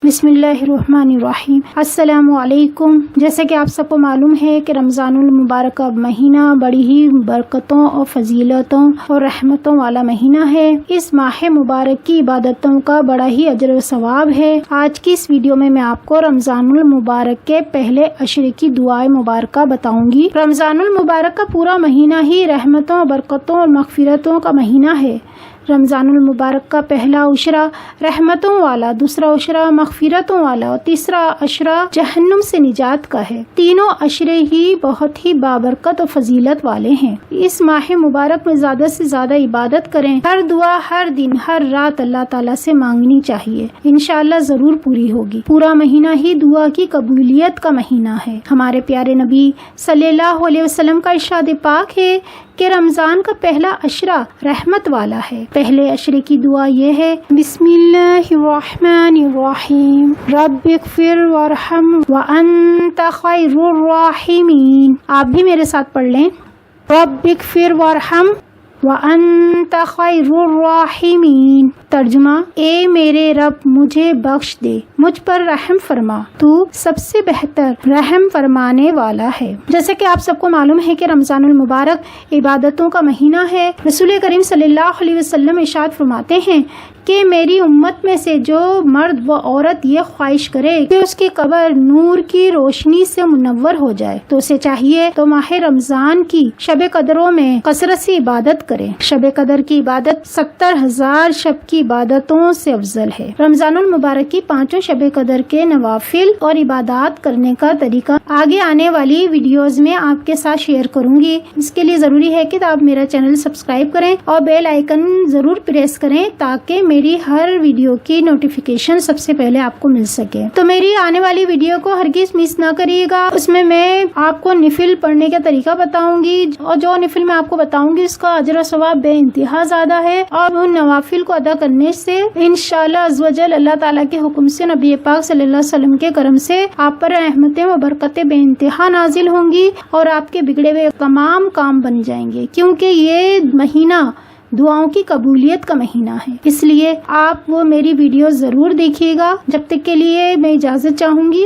बिस्मिल्लाहिर्रहमानिर्रहीम। अस्सलामु अलैकुम। जैसे कि आप सबको मालूम है कि रमज़ानुल मुबारक का महीना बड़ी ही बरकतों और फजीलतों और रहमतों वाला महीना है। इस माह मुबारक की इबादतों का बड़ा ही अजर व सवाब है। आज की इस वीडियो में मैं आपको रमज़ानुल मुबारक के पहले अशरे की दुआए मुबारक बताऊंगी। रमज़ानुल मुबारक का पूरा महीना ही रहमतों, बरकतों और मग़फ़िरतों का महीना है। रमज़ानुल मुबारक का पहला उशरा रहमतों वाला, दूसरा उशरा मग़फ़िरतों वाला और तीसरा अशरा जहन्नुम से निजात का है। तीनों अशरे ही बहुत ही बाबरकत और फजीलत वाले हैं। इस माह मुबारक में ज़्यादा से ज़्यादा इबादत करें। हर दुआ हर दिन हर रात अल्लाह ताला से मांगनी चाहिए, इंशाअल्लाह ज़रूर पूरी होगी। पूरा महीना ही दुआ की कबूलियत का महीना है। हमारे प्यारे नबी सल्लल्लाहु अलैहि वसल्लम का इरशाद पाक है कि रमज़ान का पहला अशरा रहमत वाला है। पहले अशरे की दुआ ये है, बिस्मिल्लाहिर्रहमानिर्रहीम, रब्बिग़फ़िर वरहम व अंत खैरुर राहिमीन। आप भी मेरे साथ पढ़ लें, रब्बिग़फ़िर वरहम व अंत खैरुर राहिमीन। तर्जुमा, ए मेरे रब मुझे बख्श दे, मुझ पर रहम फरमा, तू सबसे बेहतर रहम फरमाने वाला है। जैसे कि आप सबको मालूम है कि रमज़ानुल मुबारक इबादतों का महीना है। रसूल करीम सल्लल्लाहु अलैहि वसल्लम इरशाद फरमाते हैं कि मेरी उम्मत में से जो मर्द व औरत ये ख्वाहिश करे कि उसकी कब्र नूर की रोशनी से मुनव्वर हो जाए, तो उसे चाहिए तो माह रमज़ान की शब कदरों में कसरत से इबादत करे। शब कदर की इबादत 70,000 शब की इबादतों से अफजल है। रमज़ानुल मुबारक की 5 शब कदर के नवाफिल और इबादत करने का तरीका आगे आने वाली वीडियोस में आपके साथ शेयर करूंगी। इसके लिए जरूरी है कि आप मेरा चैनल सब्सक्राइब करें और बेल आइकन जरूर प्रेस करें ताकि मेरी हर वीडियो की नोटिफिकेशन सबसे पहले आपको मिल सके। तो मेरी आने वाली वीडियो को हरगिज मिस ना करिएगा। उसमें मैं आपको निफिल पढ़ने का तरीका बताऊंगी और जो निफिल मैं आपको बताऊंगी उसका अजर व सवाब बेइंतहा ज्यादा है और उन नवाफिल को अदा करने से इंशाअल्लाह अज़्ज़वजल अल्लाह ताला के हुक्म से, नबी पाक सल्लल्लाहु अलैहि वसल्लम के करम से आप पर रहमतें व बरकतें बेइंतहा नाजिल होंगी और आपके बिगड़े हुए तमाम काम बन जाएंगे, क्योंकि ये महीना दुआओं की कबूलियत का महीना है। इसलिए आप वो मेरी वीडियो जरूर देखिएगा। जब तक के लिए मैं इजाजत चाहूंगी।